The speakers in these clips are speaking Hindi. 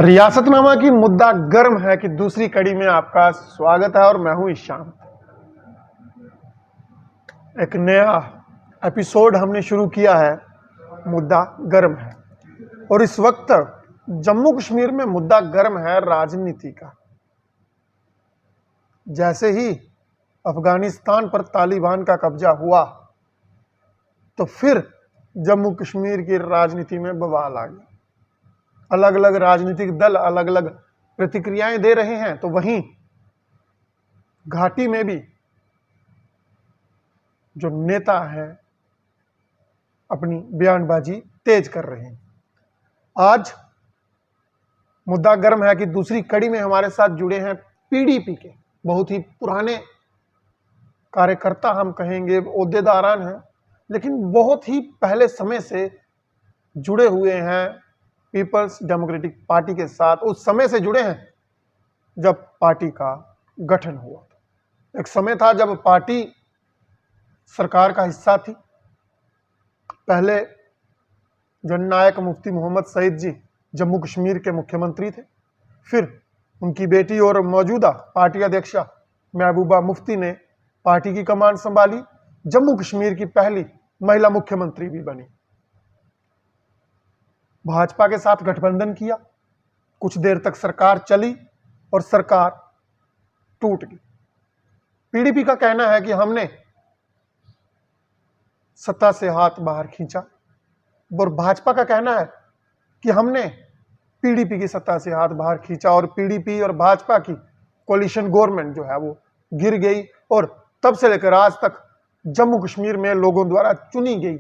रियासतनामा की मुद्दा गर्म है कि दूसरी कड़ी में आपका स्वागत है और मैं हूं ईशान। एक नया एपिसोड हमने शुरू किया है। मुद्दा गर्म है और इस वक्त जम्मू कश्मीर में मुद्दा गर्म है राजनीति का। जैसे ही अफगानिस्तान पर तालिबान का कब्जा हुआ तो फिर जम्मू कश्मीर की राजनीति में बवाल आ गया। अलग अलग राजनीतिक दल अलग अलग प्रतिक्रियाएं दे रहे हैं, तो वहीं घाटी में भी जो नेता हैं अपनी बयानबाजी तेज कर रहे हैं। आज मुद्दा गर्म है कि दूसरी कड़ी में हमारे साथ जुड़े हैं पीडीपी के बहुत ही पुराने कार्यकर्ता, हम कहेंगे ओहदेदारान हैं, लेकिन बहुत ही पहले समय से जुड़े हुए हैं पीपल्स डेमोक्रेटिक पार्टी के साथ। उस समय से जुड़े हैं जब पार्टी का गठन हुआ। एक समय था जब पार्टी सरकार का हिस्सा थी। पहले जननायक मुफ्ती मोहम्मद सईद जी जम्मू कश्मीर के मुख्यमंत्री थे। फिर उनकी बेटी और मौजूदा पार्टी अध्यक्षा महबूबा मुफ्ती ने पार्टी की कमान संभाली। जम्मू कश्मीर की पहली महिला मुख्यमंत्री भी बनी। भाजपा के साथ गठबंधन किया, कुछ देर तक सरकार चली और सरकार टूट गई। पीडीपी का कहना है कि हमने सत्ता से हाथ बाहर खींचा और भाजपा का कहना है कि हमने पीडीपी की सत्ता से हाथ बाहर खींचा और पीडीपी और भाजपा की कोलिशन गवर्नमेंट जो है वो गिर गई और तब से लेकर आज तक जम्मू कश्मीर में लोगों द्वारा चुनी गई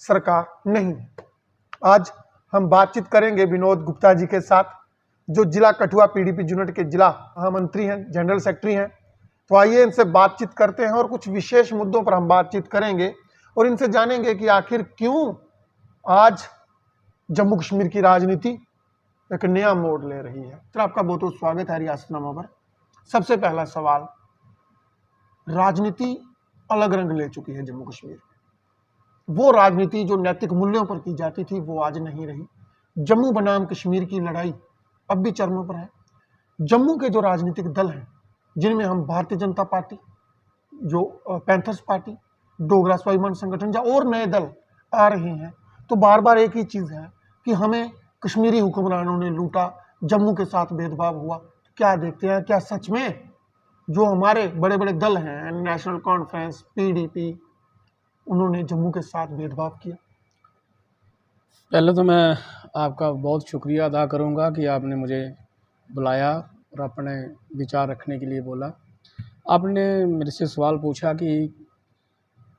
सरकार नहीं है। आज हम बातचीत करेंगे विनोद गुप्ता जी के साथ, जो जिला कठुआ पीडीपी यूनिट के जिला महामंत्री हैं, जनरल सेक्रेटरी हैं। तो आइए इनसे बातचीत करते हैं और कुछ विशेष मुद्दों पर हम बातचीत करेंगे और इनसे जानेंगे कि आखिर क्यों आज जम्मू कश्मीर की राजनीति एक नया मोड़ ले रही है। तो आपका बहुत बहुत स्वागत है रियासतनामा पर। सबसे पहला सवाल, राजनीति अलग रंग ले चुकी है जम्मू कश्मीर। वो राजनीति जो नैतिक मूल्यों पर की जाती थी वो आज नहीं रही। जम्मू बनाम कश्मीर की लड़ाई अब भी चरमों पर है। जम्मू के जो राजनीतिक दल हैं, जिनमें हम भारतीय जनता पार्टी, जो पैंथर्स पार्टी, डोगरा स्वाभिमान संगठन या और नए दल आ रहे हैं, तो बार बार एक ही चीज़ है कि हमें कश्मीरी हुक्मरानों ने लूटा, जम्मू के साथ भेदभाव हुआ। क्या देखते हैं, क्या सच में जो हमारे बड़े बड़े दल हैं, नेशनल कॉन्फ्रेंस, पीडीपी, उन्होंने जम्मू के साथ भेदभाव किया? पहले तो मैं आपका बहुत शुक्रिया अदा करूंगा कि आपने मुझे बुलाया और अपने विचार रखने के लिए बोला। आपने मेरे से सवाल पूछा कि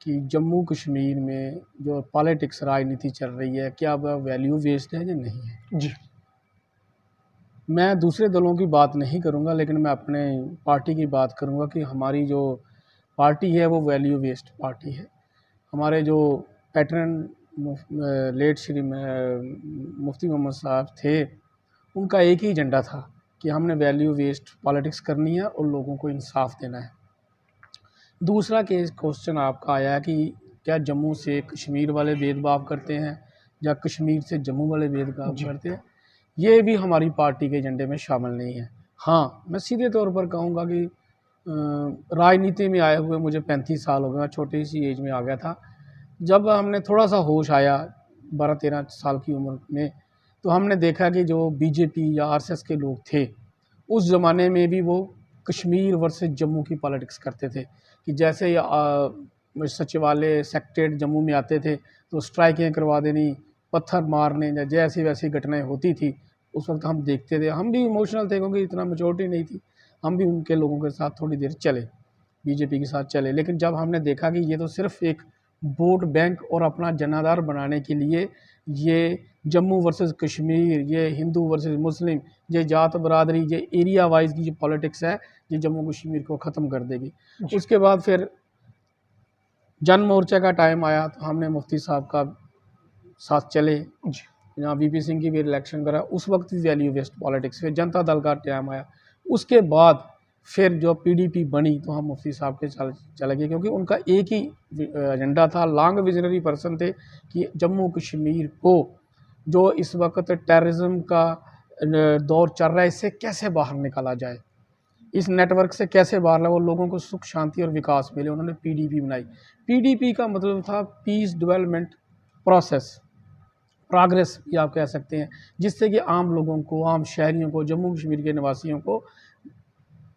जम्मू कश्मीर में जो पॉलिटिक्स राजनीति चल रही है, क्या वह वैल्यू बेस्ड है या नहीं है। जी, मैं दूसरे दलों की बात नहीं करूंगा, लेकिन मैं अपने पार्टी की बात करूंगा कि हमारी जो पार्टी है वो वैल्यू बेस्ड पार्टी है। हमारे जो पैटर्न लेट श्री मुफ्ती मोहम्मद साहब थे, उनका एक ही एजेंडा था कि हमने वैल्यू बेस्ड पॉलिटिक्स करनी है और लोगों को इंसाफ देना है। दूसरा केस क्वेश्चन आपका आया कि क्या जम्मू से कश्मीर वाले भेदभाव करते हैं या कश्मीर से जम्मू वाले भेदभाव करते हैं, ये भी हमारी पार्टी के एजेंडे में शामिल नहीं है। हाँ, मैं सीधे तौर पर कहूँगा कि राजनीति में आए हुए मुझे 35 साल हो गए। मैं छोटी सी एज में आ गया था। जब हमने थोड़ा सा होश आया 12-13 साल की उम्र में, तो हमने देखा कि जो बीजेपी या आरएसएस के लोग थे उस ज़माने में भी वो कश्मीर वर्सेस जम्मू की पॉलिटिक्स करते थे कि जैसे सचिवालय सेक्रेटेरिएट जम्मू में आते थे तो स्ट्राइकें करवा देनी, पत्थर मारने या जैसी वैसी घटनाएं होती थी। उस वक्त हम देखते थे, हम भी इमोशनल थे क्योंकि इतना मेजॉरिटी नहीं थी। हम भी उनके लोगों के साथ थोड़ी देर चले, बीजेपी के साथ चले, लेकिन जब हमने देखा कि ये तो सिर्फ एक वोट बैंक और अपना जनाधार बनाने के लिए ये जम्मू वर्सेस कश्मीर, ये हिंदू वर्सेस मुस्लिम, ये जात बरादरी, ये एरिया वाइज की जो पॉलिटिक्स है, ये जम्मू कश्मीर को ख़त्म कर देगी। उसके बाद फिर जन मोर्चा का टाइम आया तो हमने मुफ्ती साहब का साथ चले, यहाँ वीपी सिंह की भी इलेक्शन करा। उस वक्त भी वैल्यू बेस्ड पॉलिटिक्स। फिर जनता दल का टाइम आया, उसके बाद फिर जो पीडीपी बनी तो हम मुफ्ती साहब के चले गए, क्योंकि उनका एक ही एजेंडा था, लॉन्ग विजनरी पर्सन थे कि जम्मू कश्मीर को जो इस वक्त टेररिज्म का दौर चल रहा है, इससे कैसे बाहर निकाला जाए, इस नेटवर्क से कैसे बाहर लाए, वो लोगों को सुख शांति और विकास मिले। उन्होंने पीडीपी बनाई। पीडीपी का मतलब था पीस डेवलपमेंट प्रोसेस, प्रोग्रेस भी आप कह सकते हैं, जिससे कि आम लोगों को, आम शहरियों को, जम्मू कश्मीर के निवासियों को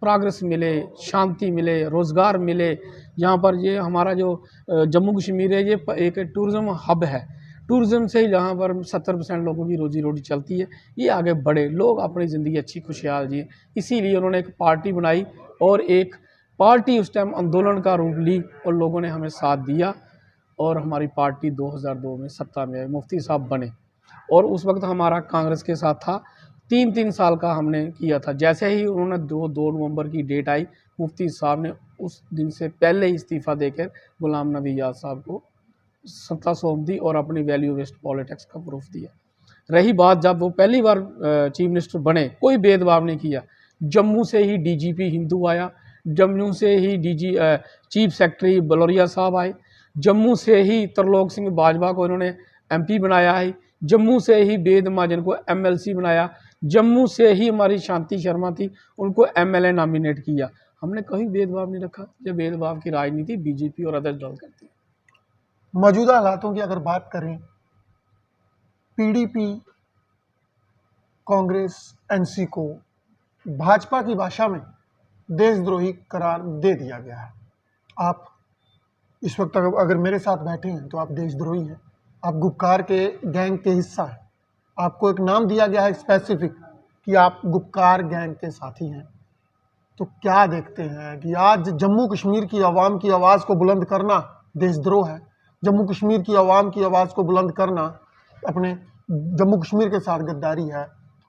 प्रोग्रेस मिले, शांति मिले, रोज़गार मिले। यहाँ पर ये हमारा जो जम्मू कश्मीर है, ये एक टूरिज़्म हब है। टूरिज़्म से ही यहाँ पर 70% लोगों की रोजी रोटी चलती है। ये आगे बढ़े, लोग अपनी ज़िंदगी अच्छी खुशहाल जिए, इसीलिए उन्होंने एक पार्टी बनाई और एक पार्टी उस टाइम आंदोलन का रूप ली और लोगों ने हमें साथ दिया और हमारी पार्टी 2002 में सत्ता में आई, मुफ्ती साहब बने। और उस वक्त हमारा कांग्रेस के साथ था, 3 साल का हमने किया था। जैसे ही उन्होंने 2 नवंबर की डेट आई, मुफ्ती साहब ने उस दिन से पहले ही इस्तीफ़ा देकर गुलाम नबी आज़ाद साहब को सत्ता सौंप दी और अपनी वैल्यू बेस्ड पॉलिटिक्स का प्रूफ दिया। रही बात जब वो पहली बार चीफ मिनिस्टर बने, कोई भेदभाव नहीं किया। जम्मू से ही डीजीपी हिंदू आया, जम्मू से ही चीफ सेक्रेटरी बलौरिया साहब आए, जम्मू से ही तरलोक सिंह बाजवा को इन्होंने एमपी बनाया है, जम्मू से ही वेद महाजन को एमएलसी बनाया, जम्मू से ही हमारी शांति शर्मा थी, उनको एमएलए नॉमिनेट किया। हमने कहीं भेदभाव नहीं रखा। जब भेदभाव की राजनीति बीजेपी और अदर दल करती है। मौजूदा हालातों की अगर बात करें, पीडीपी, कांग्रेस, एनसी को भाजपा की भाषा में देशद्रोही करार दे दिया गया है। आप इस वक्त अगर मेरे साथ बैठे हैं तो आप देशद्रोही हैं, आप गुपकार के गैंग के हिस्सा हैं। आपको एक नाम दिया गया है स्पेसिफिक कि आप गुपकार गैंग के साथी हैं। तो क्या देखते हैं कि आज जम्मू कश्मीर की आवाम की आवाज़ को बुलंद करना देशद्रोह है। जम्मू कश्मीर की आवाम की आवाज़ को बुलंद करना अपने जम्मू कश्मीर के साथ गद्दारी है।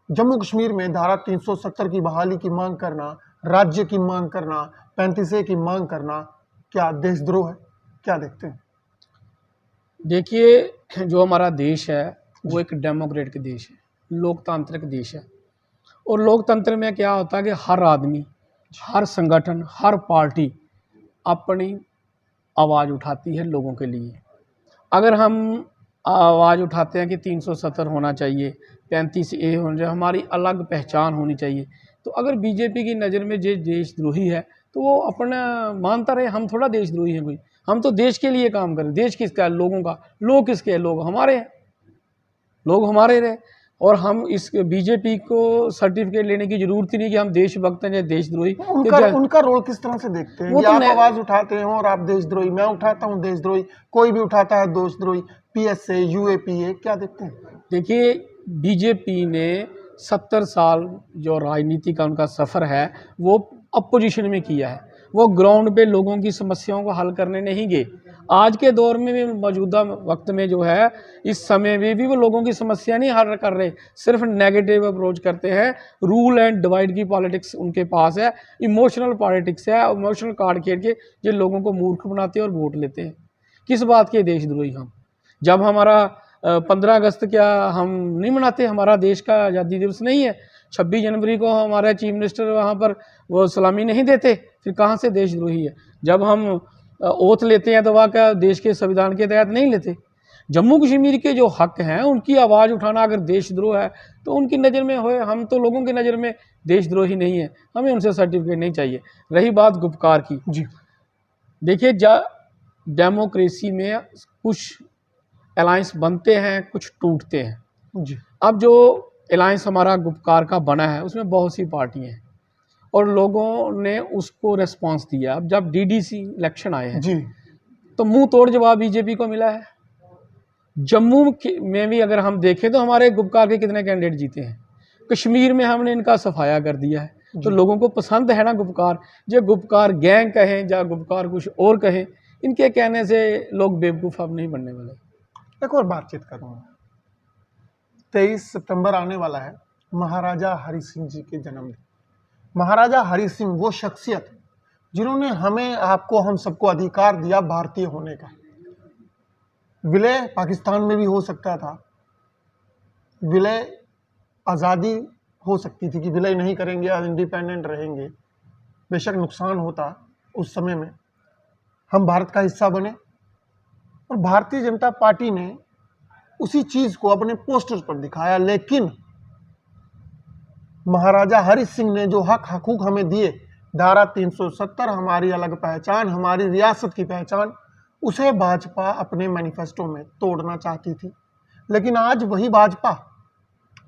जम्मू कश्मीर में धारा 370 की बहाली की मांग करना, राज्य की मांग करना, 35A की मांग करना क्या देशद्रोह है? क्या देखते हैं? देखिए, जो हमारा देश है वो एक डेमोक्रेटिक देश है, लोकतांत्रिक देश है। और लोकतंत्र में क्या होता है कि हर आदमी, हर संगठन, हर पार्टी अपनी आवाज़ उठाती है लोगों के लिए। अगर हम आवाज़ उठाते हैं कि 370 होना चाहिए, 35A होना चाहिए, हमारी अलग पहचान होनी चाहिए, तो अगर बीजेपी की नज़र में जो देशद्रोही है तो वो अपना मानता रहे। हम थोड़ा देशद्रोही हैं कोई, हम तो देश के लिए काम करें। देश किसका है? लोगों का। लोग किसके हैं? लोग हमारे हैं, लोग हमारे रहे। और हम इस बीजेपी को सर्टिफिकेट लेने की जरूरत ही नहीं कि हम देशभक्त हैं या देशद्रोही। उनका रोल किस तरह से देखते हैं? आप आवाज उठाते हो और आप देशद्रोही, मैं उठाता हूं देशद्रोही, कोई भी उठाता है देशद्रोही, पीएसए, यूएपीए, क्या देखते हैं? देखिए, बीजेपी ने 70 साल जो राजनीति का उनका सफ़र है वो अपोजिशन में किया है। वो ग्राउंड पे लोगों की समस्याओं को हल करने नहीं गए। आज के दौर में भी, मौजूदा वक्त में जो है, इस समय में भी वो लोगों की समस्या नहीं हल कर रहे, सिर्फ नेगेटिव अप्रोच करते हैं। रूल एंड डिवाइड की पॉलिटिक्स उनके पास है, इमोशनल पॉलिटिक्स है। इमोशनल कार्ड खेल के जो लोगों को मूर्ख बनाते हैं और वोट लेते हैं। किस बात के देशद्रोही हम? जब हमारा 15 अगस्त क्या हम नहीं मनाते? हमारा देश का आज़ादी दिवस नहीं है? 26 जनवरी को हमारे चीफ मिनिस्टर वहाँ पर वो सलामी नहीं देते? फिर कहाँ से देशद्रोही है? जब हम ओथ लेते हैं तो वह क्या देश के संविधान के तहत नहीं लेते? जम्मू कश्मीर के जो हक हैं उनकी आवाज़ उठाना अगर देशद्रोह है तो उनकी नज़र में होए, हम तो लोगों की नज़र में देशद्रोही नहीं है, हमें उनसे सर्टिफिकेट नहीं चाहिए। रही बात गुपकार की, जी देखिए, डेमोक्रेसी में कुछ अलायंस बनते हैं, कुछ टूटते हैं। जी अब जो अलायंस हमारा गुपकार का बना है उसमें बहुत सी पार्टियां हैं और लोगों ने उसको रेस्पॉन्स दिया। अब जब डीडीसी इलेक्शन आए हैं जी तो मुंह तोड़ जवाब बीजेपी को मिला है। जम्मू में भी अगर हम देखें तो हमारे गुपकार के कितने कैंडिडेट जीते हैं। कश्मीर में हमने इनका सफाया कर दिया है, तो लोगों को पसंद है ना गुपकार। जो गुपकार गैंग कहें या गुपकार कुछ और कहें, इनके कहने से लोग बेवकूफ़ अब नहीं बनने वाले। एक और बातचीत करूँगा। 23 सितंबर आने वाला है, महाराजा हरि सिंह जी के जन्मदिन। महाराजा हरि सिंह वो शख्सियत जिन्होंने हमें, आपको, हम सबको अधिकार दिया भारतीय होने का। विलय पाकिस्तान में भी हो सकता था, विलय आज़ादी हो सकती थी कि विलय नहीं करेंगे और इंडिपेंडेंट रहेंगे। बेशक नुकसान होता उस समय में, हम भारत का हिस्सा बने और भारतीय जनता पार्टी ने उसी चीज़ को अपने पोस्टर्स पर दिखाया। लेकिन महाराजा हरि सिंह ने जो हक हकूक हमें दिए, धारा 370 हमारी अलग पहचान, हमारी रियासत की पहचान, उसे भाजपा अपने मैनिफेस्टो में तोड़ना चाहती थी। लेकिन आज वही भाजपा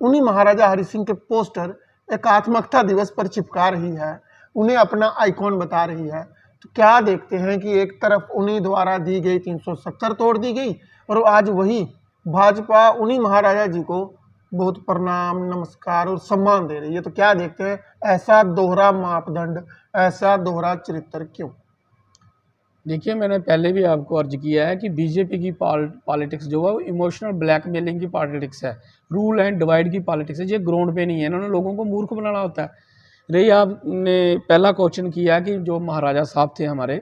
उन्हीं महाराजा हरि सिंह के पोस्टर एकात्मकता दिवस पर चिपका रही है, उन्हें अपना आइकॉन बता रही है। तो क्या देखते हैं कि एक तरफ उन्हीं द्वारा दी गई 370 तोड़ दी गई और आज वही भाजपा उन्हीं महाराजा जी को बहुत प्रणाम, नमस्कार और सम्मान दे रही है। तो क्या देखते हैं, ऐसा दोहरा मापदंड, ऐसा दोहरा चरित्र क्यों? देखिए, मैंने पहले भी आपको अर्ज किया है कि बीजेपी की पॉलिटिक्स जो है वो इमोशनल ब्लैकमेलिंग की पॉलिटिक्स है, रूल एंड डिवाइड की पॉलिटिक्स है। ये ग्राउंड पे नहीं है, इन्होंने लोगों को मूर्ख बनाना होता है। रही आपने पहला क्वेश्चन किया कि जो महाराजा साहब थे हमारे,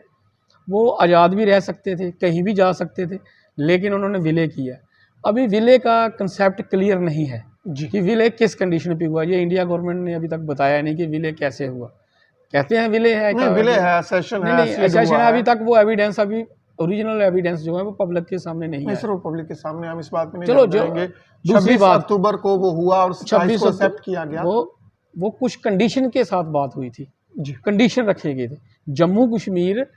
वो आज़ाद भी रह सकते थे, कहीं भी जा सकते थे, लेकिन उन्होंने विलय किया। अभी विलय का कंसेप्ट क्लियर नहीं है जी। कि विलय किस कंडीशन पे हुआ। ये इंडिया गवर्नमेंट ने अभी तक बताया नहीं कि विलय कैसे हुआ। कहते हैं विलय है, नहीं, विलय है, सेशन है, नहीं सेशन है। अभी तक वो एविडेंस, अभी ओरिजिनल एविडेंस जो है वो पब्लिक के सामने नहीं है। सिर्फ पब्लिक के सामने हम इस बात में नहीं चलो, जो जाएंगे। दूसरी 26 बात, अक्टूबर को वो हुआ और 27 को एक्सेप्ट किया गया। वो कुछ कंडीशन के साथ बात हुई थी जी। कंडीशन रखे गए थे। जम्मू कश्मीर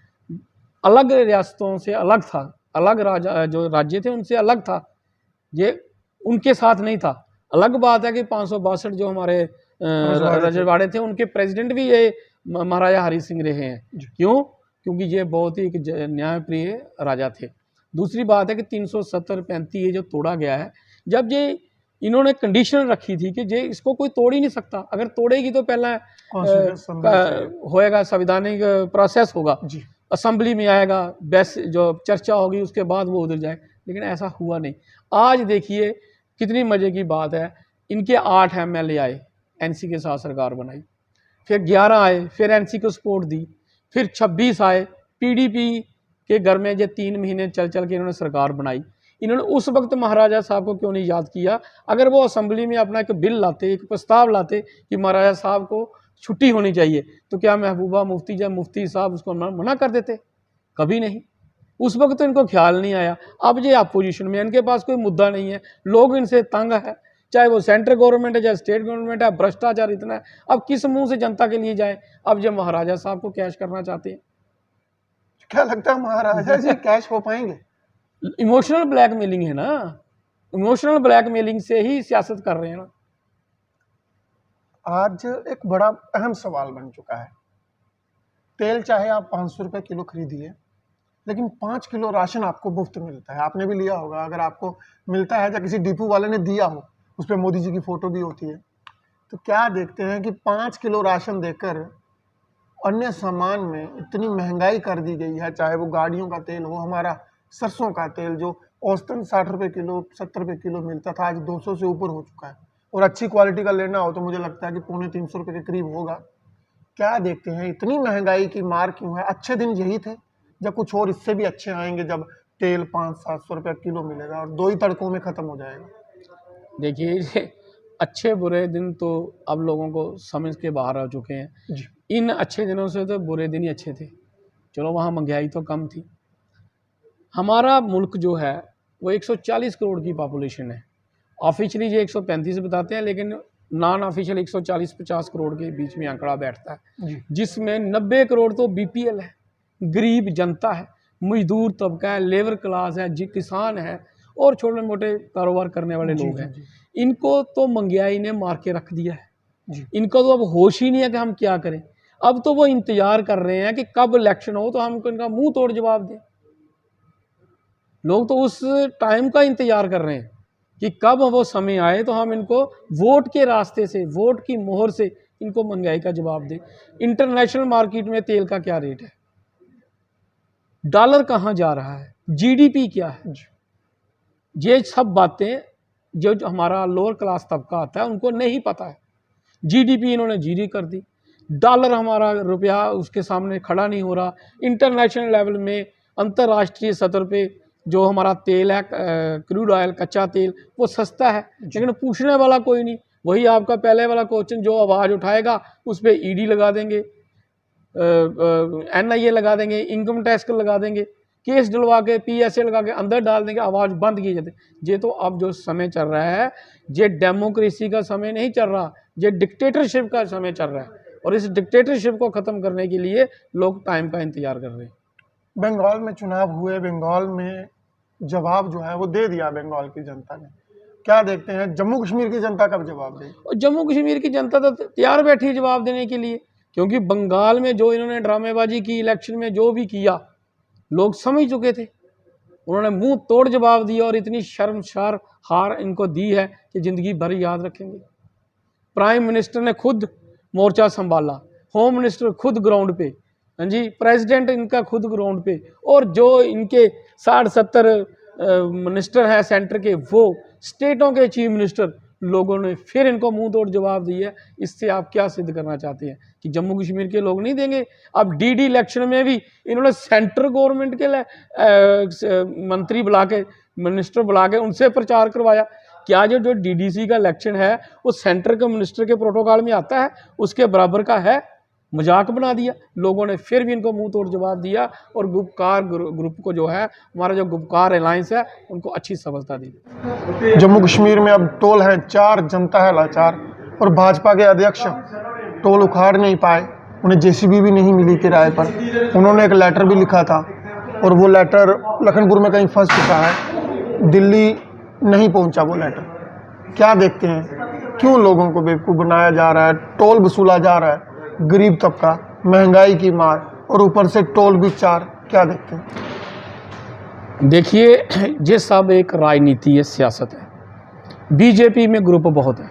अलग रियासतों से अलग था, अलग जो राज्य थे उनसे अलग था, ये उनके साथ नहीं था। अलग बात है कि 562 जो हमारे रजवाड़े थे उनके प्रेसिडेंट भी ये महाराजा हरि सिंह रहे हैं। क्यों? क्योंकि ये बहुत ही न्यायप्रिय राजा थे। दूसरी बात है कि 370-35 ये जो तोड़ा गया है, जब ये इन्होंने कंडीशन रखी थी कि ये इसको कोई तोड़ ही नहीं सकता। अगर तोड़ेगी तो पहला होएगा, संवैधानिक प्रोसेस होगा, असेंबली में आएगा, बेस जो चर्चा होगी, उसके बाद वो उधर जाए। लेकिन ऐसा हुआ नहीं। आज देखिए कितनी मज़े की बात है, इनके 8 MLA आए, एनसी के साथ सरकार बनाई, फिर 11 आए, फिर एनसी को सपोर्ट दी, फिर 26 आए, पीडीपी के घर में ये 3 महीने चल चल के इन्होंने सरकार बनाई। इन्होंने उस वक्त महाराजा साहब को क्यों नहीं याद किया? अगर वो असेंबली में अपना एक बिल लाते, एक प्रस्ताव लाते कि महाराजा साहब को छुट्टी होनी चाहिए, तो क्या महबूबा मुफ्ती जब मुफ्ती साहब उसको मना कर देते? कभी नहीं। उस वक्त तो इनको ख्याल नहीं आया। अब ये अपोजिशन में, इनके पास कोई मुद्दा नहीं है, लोग इनसे तंग है, चाहे वो सेंट्रल गवर्नमेंट है, चाहे स्टेट गवर्नमेंट है, भ्रष्टाचार इतना है। अब किस मुंह से जनता के लिए जाए? अब जब महाराजा साहब को कैश करना चाहते हैं, क्या लगता है महाराजा जी कैश हो पाएंगे? इमोशनल ब्लैकमेलिंग है ना, इमोशनल ब्लैकमेलिंग से ही सियासत कर रहे हैं ना। आज एक बड़ा अहम सवाल बन चुका है। तेल चाहे आप 500 रुपये किलो खरीदिए, लेकिन 5 किलो राशन आपको मुफ्त मिलता है। आपने भी लिया होगा, अगर आपको मिलता है या किसी डिपो वाले ने दिया हो, उस पर मोदी जी की फोटो भी होती है। तो क्या देखते हैं कि 5 किलो राशन देकर अन्य सामान में इतनी महंगाई कर दी गई है, चाहे वो गाड़ियों का तेल हो, हमारा सरसों का तेल जो औसतन 60 रुपये किलो, 70 रुपये किलो मिलता था, आज 200 से ऊपर हो चुका है। और अच्छी क्वालिटी का लेना हो तो मुझे लगता है कि 250 रुपये के करीब होगा। क्या देखते हैं, इतनी महंगाई की मार क्यों है? अच्छे दिन यही थे, जब कुछ और इससे भी अच्छे आएंगे, जब तेल 500-700 रुपये किलो मिलेगा और 2 ही तड़कों में ख़त्म हो जाएगा। देखिए, अच्छे बुरे दिन तो अब लोगों को समझ के बाहर आ चुके हैं। इन अच्छे दिनों से तो बुरे दिन ही अच्छे थे। चलो, वहाँ महंगाई तो कम थी। हमारा मुल्क जो है वो 140 करोड़ की पॉपुलेशन है। ऑफिशियली ये 135 बताते हैं, लेकिन नॉन ऑफिशियल 140-50 करोड़ के बीच में आंकड़ा बैठता है, जिसमें 90 करोड़ तो बीपीएल है, गरीब जनता है, मजदूर तबका है, लेबर क्लास है, जी किसान है और छोटे मोटे कारोबार करने वाले लोग हैं। इनको तो महंगाई ने मार के रख दिया है। इनको तो अब होश ही नहीं है कि हम क्या करें। अब तो वो इंतजार कर रहे हैं कि कब इलेक्शन हो तो हम इनका मुंह तोड़ जवाब दें। लोग तो उस टाइम का इंतजार कर रहे हैं कि कब वो समय आए तो हम इनको वोट के रास्ते से, वोट की मोहर से इनको महंगाई का जवाब दें। इंटरनेशनल मार्केट में तेल का क्या रेट है, डॉलर कहाँ जा रहा है, जीडीपी क्या है, ये सब बातें जो हमारा लोअर क्लास तबका आता है उनको नहीं पता है। जीडीपी इन्होंने जीरो कर दी, डॉलर हमारा रुपया उसके सामने खड़ा नहीं हो रहा। इंटरनेशनल लेवल में, अंतर्राष्ट्रीय सतह पे जो हमारा तेल है, क्रूड ऑयल, कच्चा तेल, वो सस्ता है, लेकिन पूछने वाला कोई नहीं। वही आपका पहले वाला क्वेश्चन, जो आवाज़ उठाएगा उस पर ईडी लगा देंगे, एनआईए लगा देंगे, इनकम टैक्स लगा देंगे। केस डलवा के PSA लगा के अंदर डाल देंगे, आवाज़ बंद की जाती। ये तो अब जो समय चल रहा है, ये डेमोक्रेसी का समय नहीं चल रहा, ये डिक्टेटरशिप का समय चल रहा है। और इस डिक्टेटरशिप को ख़त्म करने के लिए लोग टाइम का इंतजार कर रहे हैं। बंगाल में चुनाव हुए, बंगाल में जवाब जो है वो दे दिया बंगाल की जनता ने। क्या देखते हैं जम्मू कश्मीर की जनता कब जवाब देगी? और जम्मू कश्मीर की जनता तो तैयार बैठी है जवाब देने के लिए, क्योंकि बंगाल में जो इन्होंने ड्रामेबाजी की, इलेक्शन में जो भी किया, लोग समझ चुके थे। उन्होंने मुंह तोड़ जवाब दिया और इतनी शर्मसार हार इनको दी है कि ज़िंदगी भर याद रखेंगे। प्राइम मिनिस्टर ने खुद मोर्चा संभाला, होम मिनिस्टर खुद ग्राउंड पे, हाँ जी, प्रेसिडेंट इनका खुद ग्राउंड पे, और जो इनके 60-70 मिनिस्टर हैं सेंटर के, वो स्टेटों के चीफ मिनिस्टर, लोगों ने फिर इनको मुंह तोड़ जवाब दिया। इससे आप क्या सिद्ध करना चाहते हैं कि जम्मू कश्मीर के लोग नहीं देंगे? अब DD इलेक्शन में भी इन्होंने सेंट्रल गवर्नमेंट के मंत्री बुला के, मिनिस्टर बुला के उनसे प्रचार करवाया। क्या जो DDC का इलेक्शन है वो सेंटर के मिनिस्टर के प्रोटोकॉल में आता है? उसके बराबर का है? मजाक बना दिया। लोगों ने फिर भी इनको मुंह तोड़ जवाब दिया, और गुपकार ग्रुप को जो है, हमारा जो गुपकार अलायंस है, उनको अच्छी सफलता दी। जम्मू कश्मीर में अब टोल है 4, जनता है लाचार, और भाजपा के अध्यक्ष टोल उखाड़ नहीं पाए, उन्हें JCB भी नहीं मिली किराए पर। उन्होंने एक लेटर भी लिखा था, और वो लेटर लखनपुर में कहीं फंस चुका है, दिल्ली नहीं पहुंचा वो लेटर। क्या देखते हैं क्यों लोगों को बेवकूफ़ बनाया जा रहा है, टोल वसूला जा रहा है, गरीब तबका, महंगाई की मार, और ऊपर से टोल भी 4। क्या देखते हैं? देखिए, ये सब एक राजनीति है, सियासत है। BJP में ग्रुप बहुत है,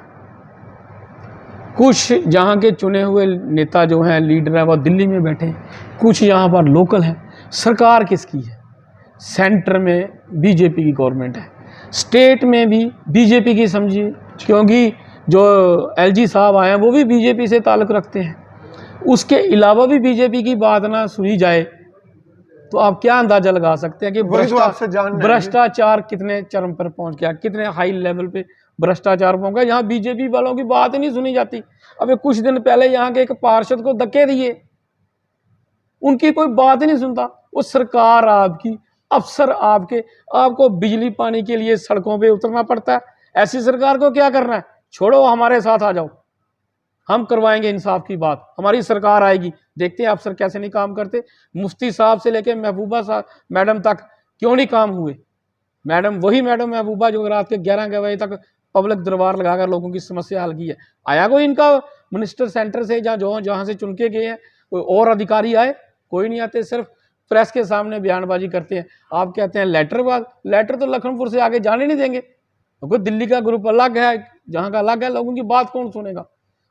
कुछ जहाँ के चुने हुए नेता जो हैं, लीडर हैं, वो दिल्ली में बैठे हैं, कुछ यहाँ पर लोकल हैं। सरकार किसकी है? सेंटर में BJP की गवर्नमेंट है, स्टेट में भी BJP की समझिए, क्योंकि जो LG साहब आए हैं वो भी BJP से ताल्लुक़ रखते हैं। उसके अलावा भी BJP की बात ना सुनी जाए तो आप क्या अंदाज़ा लगा सकते हैं कि भ्रष्टाचार कितने चरम पर पहुंच गया, कितने हाई लेवल पे भ्रष्टाचार पहुंच गया। यहाँ BJP वालों की बात ही नहीं सुनी जाती। अबे कुछ दिन पहले यहाँ के एक पार्षद को धक्के दिए, उनकी कोई बात ही नहीं सुनता। वो सरकार आपकी, अफसर आपके, आपको बिजली पानी के लिए सड़कों पे उतरना पड़ता है। ऐसी सरकार को क्या करना है? छोड़ो, हमारे साथ आ जाओ, हम करवाएंगे इंसाफ की बात, हमारी सरकार आएगी। देखते हैं अफसर कैसे नहीं काम करते। मुफ्ती साहब से लेकर महबूबा साहब मैडम तक क्यों नहीं काम हुए? मैडम, वही मैडम महबूबा जो रात के 11 बजे तक पब्लिक दरबार लगाकर लोगों की समस्या हल की है। आया कोई इनका मिनिस्टर सेंटर से, जहाँ से चुन के गए हैं, कोई और अधिकारी आए? कोई नहीं आते, सिर्फ प्रेस के सामने बयानबाजी करते हैं। आप कहते हैं लेटर तो लखनपुर से आगे जाने नहीं देंगे। क्योंकि दिल्ली का ग्रुप अलग है, जहाँ का अलग है, लोगों की बात कौन सुनेगा?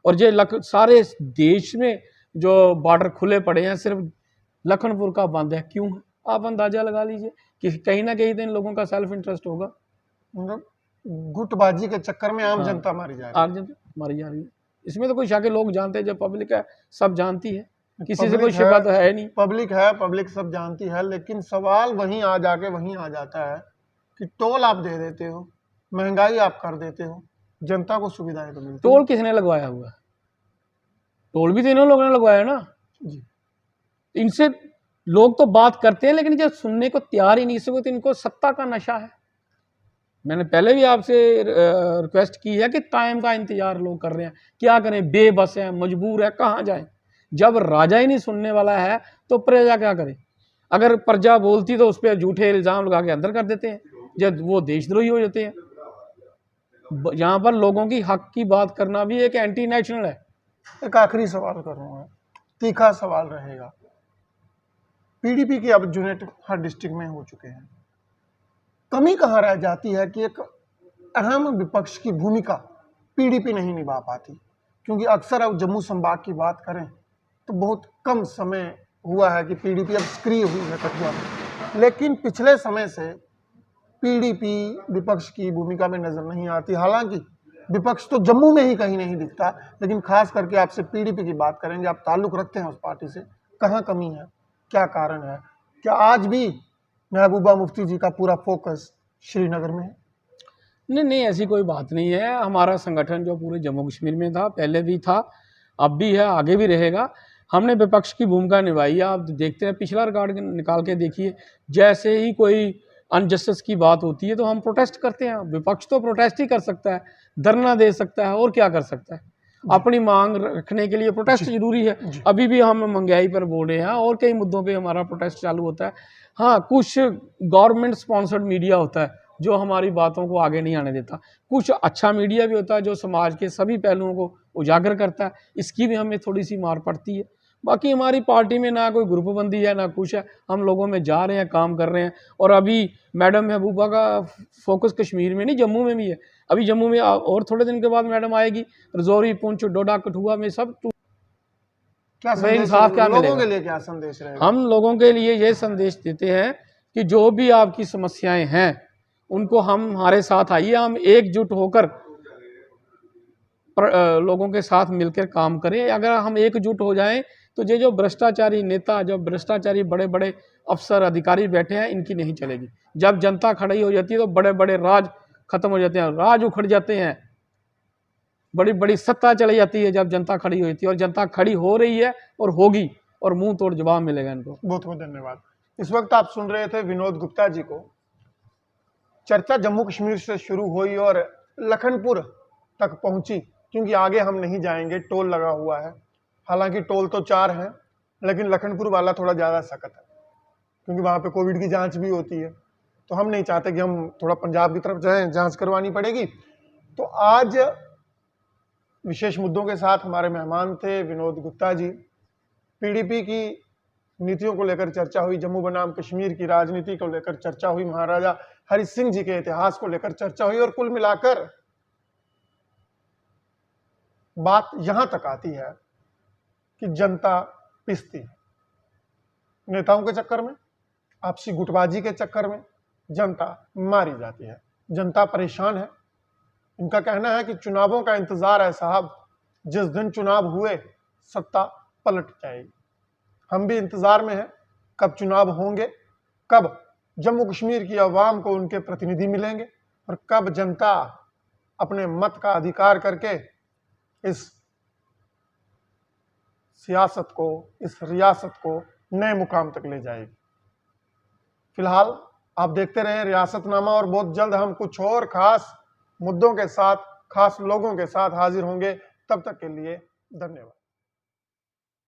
और ये सारे देश में जो बॉर्डर खुले पड़े हैं, सिर्फ लखनपुर का बंद है। क्यों है? आप अंदाजा लगा लीजिए कि कहीं ना कहीं तो इन लोगों का सेल्फ इंटरेस्ट होगा। गुटबाजी के चक्कर में आम जनता मारी जा रही है। आम जनता मारी जा रही है, इसमें तो कोई शक है। लोग जानते हैं, जब पब्लिक है सब जानती है, किसी से कोई शिकायत है नहीं। पब्लिक सब जानती है, लेकिन सवाल वहीं आ जाता है कि टोल आप दे देते हो, महंगाई आप कर देते हो, जनता को सुविधाएं तो मिलती। टोल किसने लगवाया हुआ है? टोल भी तो इन लोगों ने लगवाया ना जी। इनसे लोग तो बात करते हैं, लेकिन जब सुनने को तैयार ही नहीं, इससे तो इनको सत्ता का नशा है। मैंने पहले भी आपसे रिक्वेस्ट की है कि टाइम का इंतजार लोग कर रहे हैं। क्या करें? बेबस हैं, मजबूर है, कहाँ जाएं? जब राजा ही नहीं सुनने वाला है तो प्रजा क्या करे? अगर प्रजा बोलती तो उस पर झूठे इल्ज़ाम लगा के अंदर कर देते हैं, जब वो देशद्रोही हो जाते हैं। यहाँ पर लोगों की हक की बात करना भी एक एंटी नेशनल है। एक आखिरी सवाल करूँगा, तीखा सवाल रहेगा। PDP के अब यूनिट हर डिस्ट्रिक्ट में हो चुके हैं, कमी कहाँ रह जाती है कि एक अहम विपक्ष की भूमिका PDP नहीं निभा पाती? क्योंकि अक्सर अब जम्मू संभाग की बात करें तो बहुत कम समय हुआ है कि PDP अब सक्रिय हुई है कठुआ में, लेकिन पिछले समय से PDP विपक्ष की भूमिका में नजर नहीं आती। हालांकि विपक्ष तो जम्मू में ही कहीं नहीं दिखता, लेकिन खास करके आपसे PDP की बात करेंगे। आप ताल्लुक रखते हैं उस पार्टी से, कहाँ कमी है, क्या कारण है? क्या आज भी महबूबा मुफ्ती जी का पूरा फोकस श्रीनगर में है? नहीं, ऐसी कोई बात नहीं है। हमारा संगठन जो पूरे जम्मू कश्मीर में था, पहले भी था, अब भी है, आगे भी रहेगा। हमने विपक्ष की भूमिका निभाई है। आप देखते हैं, पिछला रिकॉर्ड निकाल के देखिए, जैसे ही कोई अनजस्टिस की बात होती है तो हम प्रोटेस्ट करते हैं। विपक्ष तो प्रोटेस्ट ही कर सकता है, धरना दे सकता है, और क्या कर सकता है। अपनी मांग रखने के लिए प्रोटेस्ट जरूरी है। अभी भी हम महंगाई पर बोल रहे हैं और कई मुद्दों पे हमारा प्रोटेस्ट चालू होता है। हाँ, कुछ गवर्नमेंट स्पॉन्सर्ड मीडिया होता है जो हमारी बातों को आगे नहीं आने देता। कुछ अच्छा मीडिया भी होता है जो समाज के सभी पहलुओं को उजागर करता है। इसकी भी हमें थोड़ी सी मार पड़ती है। बाकी हमारी पार्टी में ना कोई ग्रुपबंदी है ना कुछ है, हम लोगों में जा रहे हैं, काम कर रहे हैं। और अभी मैडम महबूबा का फोकस कश्मीर में नहीं, जम्मू में भी है। अभी जम्मू में और थोड़े दिन के बाद मैडम आएगी, रजौरी, पुंछ, डोडा, कठुआ में सब। क्या वही संदेश इंसाफ क्या लोगों मिलेगा? के लिए क्या संदेश रहेगा? हम लोगों के लिए ये संदेश देते हैं कि जो भी आपकी समस्याएं हैं उनको हमारे साथ आइए, हम एकजुट होकर लोगों के साथ मिलकर काम करें। अगर हम एकजुट हो जाएं तो ये जो भ्रष्टाचारी नेता, जो भ्रष्टाचारी बड़े बड़े अफसर अधिकारी बैठे हैं, इनकी नहीं चलेगी। जब जनता खड़ी हो जाती है तो बड़े बड़े राज खत्म हो जाते हैं, राज उखड़ जाते हैं, बड़ी बड़ी सत्ता चली जाती है जब जनता खड़ी हो जाती है। और जनता खड़ी हो रही है और होगी, और मुंह तोड़ जवाब मिलेगा इनको। बहुत बहुत धन्यवाद। इस वक्त आप सुन रहे थे विनोद गुप्ता जी को। चर्चा जम्मू कश्मीर से शुरू हुई और लखनपुर तक पहुंची, क्योंकि आगे हम नहीं जाएंगे, टोल लगा हुआ है। हालांकि टोल तो 4 हैं, लेकिन लखनपुर वाला थोड़ा ज़्यादा सख्त है, क्योंकि वहाँ पे कोविड की जांच भी होती है। तो हम नहीं चाहते कि हम थोड़ा पंजाब की तरफ जाएं, जांच करवानी पड़ेगी। तो आज विशेष मुद्दों के साथ हमारे मेहमान थे विनोद गुप्ता जी। पीडीपी की नीतियों को लेकर चर्चा हुई, जम्मू बनाम कश्मीर की राजनीति को लेकर चर्चा हुई, महाराजा हरि सिंह जी के इतिहास को लेकर चर्चा हुई। और कुल मिलाकर बात यहां तक आती है कि जनता पिसती है। नेताओं के चक्कर में, आपसी गुटबाजी के चक्कर में जनता मारी जाती है। जनता परेशान है। इनका कहना है कि चुनावों का इंतजार है साहब, जिस दिन चुनाव हुए सत्ता पलट जाएगी। हम भी इंतजार में हैं, कब चुनाव होंगे, कब जम्मू कश्मीर की आवाम को उनके प्रतिनिधि मिलेंगे, और कब जनता अपने मत का अधिकार करके इस सियासत को, इस रियासत को नए मुकाम तक ले जाएगी। फिलहाल आप देखते रहें रियासतनामा, और बहुत जल्द हम कुछ और खास मुद्दों के साथ, खास लोगों के साथ हाजिर होंगे। तब तक के लिए धन्यवाद।